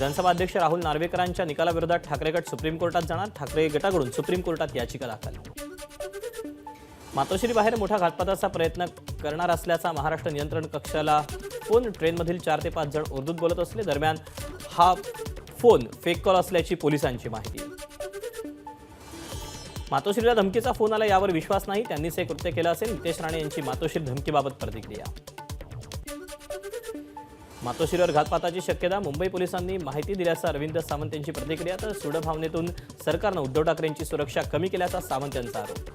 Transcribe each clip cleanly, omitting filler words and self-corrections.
विधानसभा अध्यक्ष राहुल नार्वेकरांच्या निकालाविरोधात ठाकरे गट सुप्रीम कोर्टात जाणार. ठाकरे गटाकडून सुप्रीम कोर्टात याचिका दाखल. मातोश्री बाहेर मोठा घातपाताचा प्रयत्न करणार असल्याचा महाराष्ट्र नियंत्रण कक्षाला फोन. ट्रेनमधील 4 ते 5 जण उर्दूत बोलत असले. दरम्यान हा फोन फेक कॉल असल्याची पोलिसांची माहिती. मातोश्रीला धमकीचा फोन आला यावर विश्वास नाही. त्यांनीच हे कृत्य केलं असेल. नितेश राणे यांची मातोश्री धमकीबाबत प्रतिक्रिया. मातोश्रीवर घातपाताची शक्यता. मुंबई पोलिसांनी माहिती दिल्याचा अरविंद सावंत यांची प्रतिक्रिया. तर सूडभावनेतून सरकारनं उद्धव ठाकरेंची सुरक्षा कमी केल्याचा सावंत यांचा आरोप.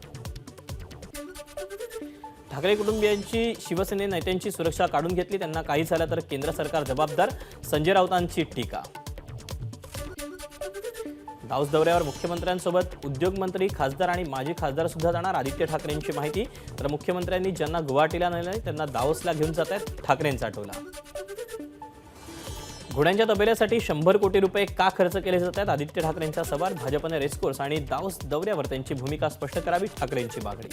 ठाकरे कुटुंबियांची शिवसेने नेत्यांची सुरक्षा काढून घेतली. त्यांना काही झालं तर केंद्र सरकार जबाबदार. संजय राऊतांची टीका. दाऊस दौऱ्यावर मुख्यमंत्र्यांसोबत उद्योगमंत्री, खासदार आणि माजी खासदार सुद्धा जाणार. आदित्य ठाकरेंची माहिती. तर मुख्यमंत्र्यांनी ज्यांना गुवाहाटीला नेलं त्यांना दावोसला घेऊन जात आहेत ठाकरेंचा टोला. घोड्यांच्या तबेल्यासाठी 100 कोटी रुपये का खर्च केले जात आहेत? आदित्य ठाकरेंचा सवाल. भाजपने रेसकोर्स आणि दाऊस दौऱ्यावर त्यांची भूमिका स्पष्ट करावी, ठाकरेंची मागणी.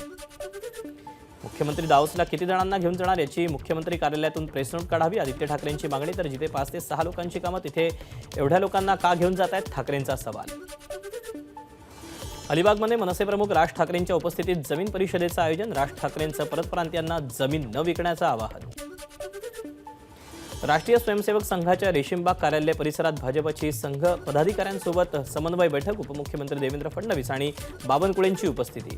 मुख्यमंत्री दाऊसला किती जणांना घेऊन जाणार याची मुख्यमंत्री कार्यालयातून प्रेस नोट काढावी, आदित्य ठाकरेंची मागणी. तर जिथे 5 ते 6 लोकांची कामं तिथे एवढ्या लोकांना का घेऊन जात आहेत? ठाकरेंचा सवाल. अलिबागमध्ये मनसे प्रमुख राज ठाकरेंच्या उपस्थितीत जमीन परिषदेचं आयोजन. राज ठाकरेंचं परप्रांतीयांना जमीन न विकण्याचं आवाहन. राष्ट्रीय स्वयंसेवक संघाच्या रेशीमबाग कार्यालय परिसरात भाजपची संघ पदाधिकाऱ्यांसोबत समन्वय बैठक. उपमुख्यमंत्री देवेंद्र फडणवीस आणि बावनकुळेंची उपस्थिती.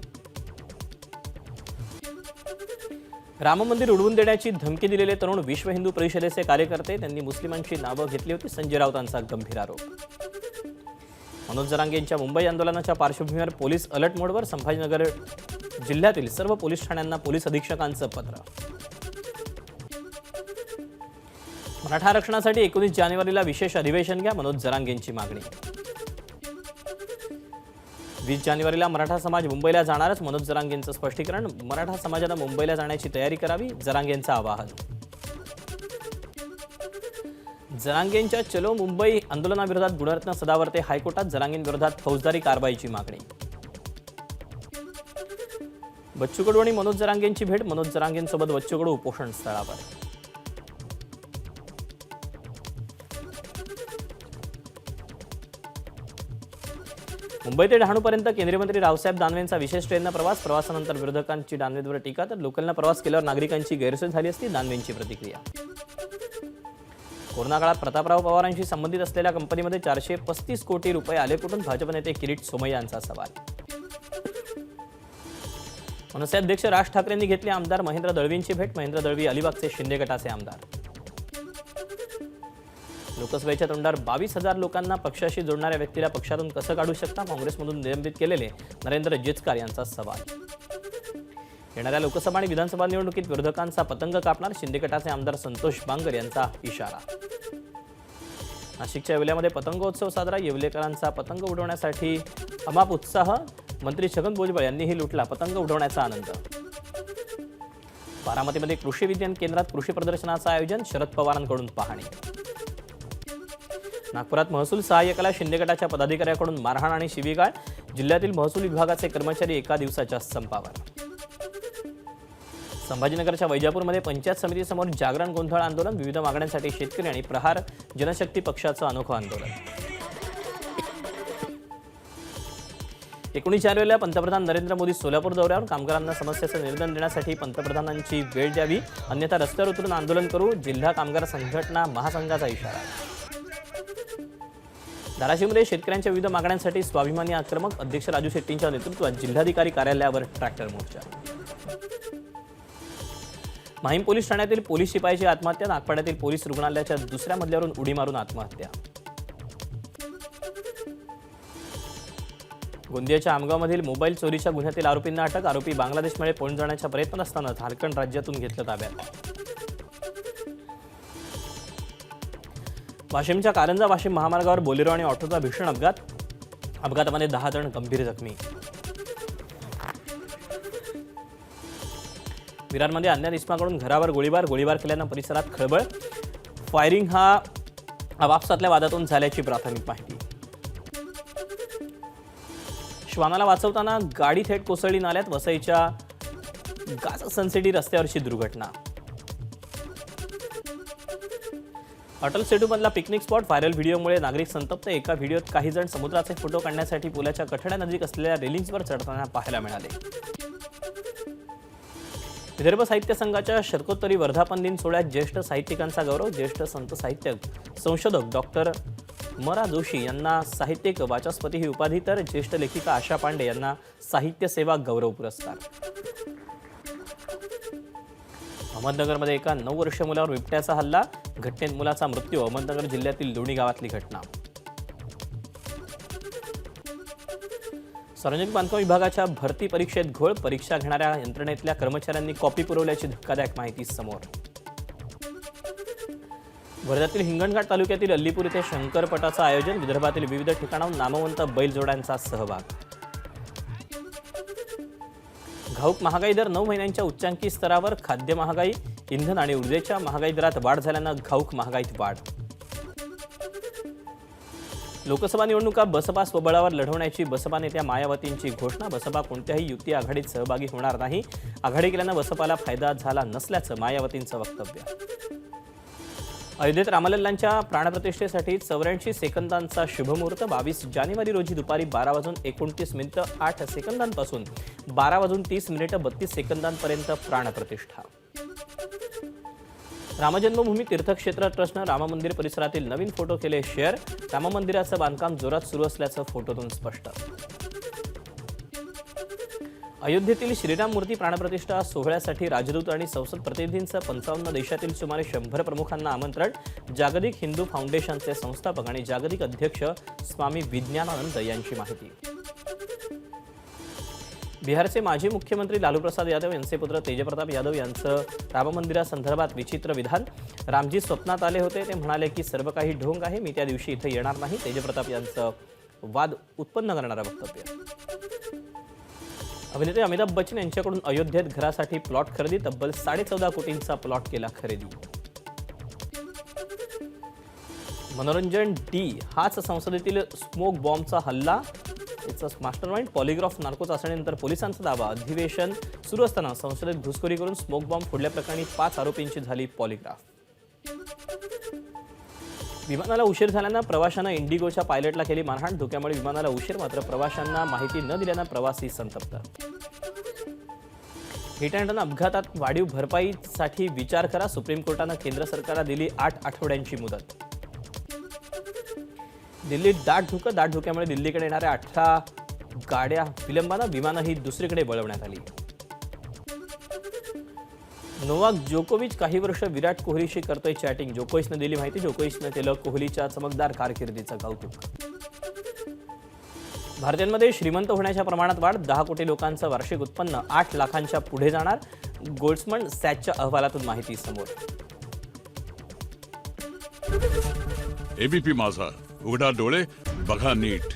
राम मंदिर उडवून देण्याची धमकी दिलेले तरुण विश्व हिंदू परिषदेचे कार्यकर्ते. त्यांनी मुस्लिमांची नावं घेतली होती. संजय राऊतांचा गंभीर आरोप. मनोज जरांगेंच्या मुंबई आंदोलनाच्या पार्श्वभूमीवर पोलीस अलर्ट मोडवर. संभाजीनगर जिल्ह्यातील सर्व पोलीस ठाण्यांना पोलीस अधीक्षकांचं पत्र. मराठा आरक्षणासाठी 19 जानेवारीला विशेष अधिवेशन घ्या, मनोज जरांगेंची मागणी. 20 जानेवारीला मराठा समाज मुंबईला जाणारच, मनोज जरांगेंचं स्पष्टीकरण. मराठा समाजानं मुंबईला जाण्याची तयारी करावी, जरांगेंचं आवाहन. जरांगेंच्या चलो मुंबई आंदोलनाविरोधात गुणरत्न सदावर्ते हायकोर्टात. जरांगेंविरोधात फौजदारी कारवाईची मागणी. बच्चू कडू आणि मनोज जरांगेंची भेट. मनोज जरांगेंसोबत बच्चू कडू उपोषण स्थळावर. मुंबई ते डहाणूपर्यंत केंद्रीय मंत्री रावसाहेब दानवेंचा विशेष ट्रेननं प्रवास. प्रवासानंतर विरोधकांची दानवेंवर टीका. तर लोकलनं प्रवास केल्यावर नागरिकांची गैरसोय झाली असती, दानवेंची प्रतिक्रिया. कोरोना काळात प्रतापराव पवारांशी संबंधित असलेल्या कंपनीमध्ये 435 कोटी रुपये आले कुठून? भाजप नेते किरीट सोमय्या यांचा सवाल. मनसे अध्यक्ष राज ठाकरेंनी घेतली आमदार महेंद्र दळवींची भेट. महेंद्र दळवी अलिबागचे शिंदे गटाचे आमदार. लोकसभेच्या तोंडावर 22,000 लोकांना पक्षाशी जोडणाऱ्या व्यक्तीला पक्षातून कसं काढू शकता? काँग्रेसमधून निलंबित केलेले नरेंद्र जिचकार यांचा सवाल. येणाऱ्या लोकसभा आणि विधानसभा निवडणुकीत विरोधकांचा पतंग कापणार. शिंदे गटाचे आमदार संतोष बांगर यांचा इशारा. नाशिकच्या येवल्यामध्ये पतंगोत्सव साजरा. येवलेकरांचा पतंग उडवण्यासाठी अमाप उत्साह. मंत्री छगन भुजबळ यांनीही लुटला पतंग उडवण्याचा आनंद. बारामतीमध्ये कृषी विज्ञान केंद्रात कृषी प्रदर्शनाचं आयोजन. शरद पवारांकडून पाहणी. नागपुरात महसूल सहाय्यकाला शिंदे गटाच्या पदाधिकाऱ्याकडून मारहाण आणि शिवीगाळ. जिल्ह्यातील महसूल विभागाचे कर्मचारी एका दिवसाच्या संपावर. संभाजीनगरच्या वैजापूरमध्ये पंचायत समितीसमोर जागरण गोंधळ आंदोलन. विविध मागण्यांसाठी शेतकरी आणि प्रहार जनशक्ती पक्षाचं अनोखं आंदोलन. 19 जानेवारीला पंतप्रधान नरेंद्र मोदी सोलापूर दौऱ्यावर. कामगारांना समस्येचं निवेदन देण्यासाठी पंतप्रधानांची वेळ द्यावी, अन्यथा रस्त्यावर उतरून आंदोलन करू. जिल्हा कामगार संघटना महासंघाचा इशारा. धाराशिवमध्ये शेतकऱ्यांच्या विविध मागण्यांसाठी स्वाभिमानी आक्रमक. अध्यक्ष राजू शेट्टींच्या नेतृत्वात जिल्हाधिकारी कार्यालयावर ट्रॅक्टर मोर्चा. माहीम पोलीस ठाण्यातील पोलीस शिपाईची आत्महत्या. नागपाड्यातील पोलीस रुग्णालयाच्या दुसऱ्या मजल्यावरून उडी मारून आत्महत्या. गोंदियाच्या आमगावमधील मोबाईल चोरीच्या गुन्ह्यातील आरोपींना अटक. आरोपी बांगलादेशमध्ये पळून जाण्याच्या प्रयत्नात असताना झारखंड राज्यातून घेतलं ताब्यात. वाशिमच्या कारंजा वाशिम महामार्गावर बोलेरो आणि ऑटोचा भीषण अपघात. अपघातामध्ये 10 जण गंभीर जखमी. विरारमध्ये अज्ञात इसमाकडून घरावर गोळीबार केल्यानं परिसरात खळबळ. फायरिंग हा आपापसातल्या वादातून झाल्याची प्राथमिक माहिती. श्वानाला वाचवताना गाडी थेट कोसळली नाल्यात. वसईच्या गाज सनसिटी रस्त्यावरची दुर्घटना. अटल सेतूमधला पिकनिक स्पॉट व्हायरल व्हिडिओमुळे नागरिक संतप्त. एका व्हिडिओत काही जण समुद्राचे फोटो काढण्यासाठी पुलाच्या कठड्यानजीक असलेल्या रेलिंग्सवर चढताना पाहायला मिळाले. विदर्भ साहित्य संघाच्या शतकोत्तरी वर्धापन दिन सोहळ्यात ज्येष्ठ साहित्यिकांचा गौरव. ज्येष्ठ संत साहित्यक संशोधक डॉक्टर म.रा. जोशी यांना साहित्यिक वाचस्पती ही उपाधी, तर ज्येष्ठ लेखिका आशा पांडे यांना साहित्य सेवा गौरव पुरस्कार. अहमदनगरमध्ये एका 9 वर्षीय मुलावर बिबट्याचा हल्ला. घटनेत मुलाचा मृत्यू. अहमदनगर जिल्ह्यातील लोणी गावातली घटना. सार्वजनिक बांधकाम विभागाच्या भरती परीक्षेत घोळ. परीक्षा घेणाऱ्या यंत्रणेतल्या कर्मचाऱ्यांनी कॉपी पुरवल्याची धक्कादायक माहिती समोर. वर्ध्यातील हिंगणघाट तालुक्यातील अल्लीपूर येथे शंकरपटाचं आयोजन. विदर्भातील विविध ठिकाणाहून नामवंत बैलजोड्यांचा सहभाग. घाऊक महागाई दर 9 महिन्यांच्या उच्चांकी स्तरावर. खाद्य महागाई, इंधन आणि ऊर्जेच्या महागाई दरात वाढ झाल्यानं घाऊक महागाईत वाढ. लोकसभा निवडणुका बसपा स्वबळावर लढवण्याची बसपा नेत्या मायावतींची घोषणा. बसपा कोणत्याही युती आघाडीत सहभागी होणार नाही. आघाडी केल्यानं बसपाला फायदा झाला नसल्याचं मायावतींचं वक्तव्य. अयोध्येत रामलल्लांच्या प्राणप्रतिष्ठेसाठी 84 सेकंदांचा शुभमुहूर्त. 22 जानेवारी रोजी दुपारी 12:29:08 पासून 12:30 सेकंदांपर्यंत प्राणप्रतिष्ठा. रामजन्मभूमी तीर्थक्षेत्र ट्रस्टनं राममंदिर परिसरातील नवीन फोटो केले शेअर. राममंदिराचं बांधकाम जोरात सुरू असल्याचं फोटोतून स्पष्ट. अयोध्येतील श्रीराम मूर्ती प्राणप्रतिष्ठा सोहळ्यासाठी राजदूत आणि संसद प्रतिनिधींचं 55 देशातील सुमारे 100 प्रमुखांना आमंत्रण. जागतिक हिंदू फाउंडेशनचे संस्थापक आणि जागतिक अध्यक्ष स्वामी विज्ञानानंद यांची माहिती. बिहारचे माजी मुख्यमंत्री लालू प्रसाद यादव यांचे पुत्र तेजप्रताप यादव यांचं राम मंदिरासंदर्भात विचित्र विधान. रामजी स्वप्नात आले होते, ते म्हणाले की सर्व काही ढोंग आहे, मी त्या दिवशी इथे येणार नाही. तेजप्रताप यांचं वाद उत्पन्न करणारं वक्तव्य. अभिनेते अमिताभ बच्चन यांच्याकडून अयोध्येत घरासाठी प्लॉट खरेदी. तब्बल 14.5 कोटींचा प्लॉट केला खरेदी. मनोरंजन डी हाच संसदेतील स्मोक बॉम्बचा हल्ला. याचा मास्टरमाइंड. पॉलिग्राफ नार्को चाचणीनंतर पोलिसांचा दावा. अधिवेशन सुरू असताना संसदेत घुसखोरी करून स्मोक बॉम्ब फोडल्याप्रकरणी 5 आरोपींची झाली पॉलिग्राफ. विमानाला उशीर झाल्यानं प्रवाशांना इंडिगोच्या पायलटला केली मारहाण. धोक्यामुळे विमानाला उशीर, मात्र प्रवाशांना माहिती न दिल्यानं प्रवासी संतप्त. हिट अँड रन अपघातात वाढीव भरपाईसाठी विचार करा. सुप्रीम कोर्टानं केंद्र सरकारला दिली 8 आठवड्यांची मुदत. दिल्लीत दाट धुक्यामुळे दिल्लीकडे येणाऱ्या 18 गाड्या विलंबानं. विमानंही दुसरीकडे वळवण्यात आली. नोवाक जोकोविच काही वर्ष विराट कोहलीशी करतोय चॅटिंग. जोकोविचनं दिली माहिती. जोकोविचनं केलं कोहलीच्या चमकदार कारकिर्दीचं कौतुक. भारतीयांमध्ये श्रीमंत होण्याच्या प्रमाणात वाढ. 10 कोटी लोकांचं वार्षिक उत्पन्न 8 लाखांच्या पुढे जाणार. गोल्ड्समन सॅचच्या अहवालातून माहिती समोर. एबीपी माझा, उघडा डोळे बघा नीट.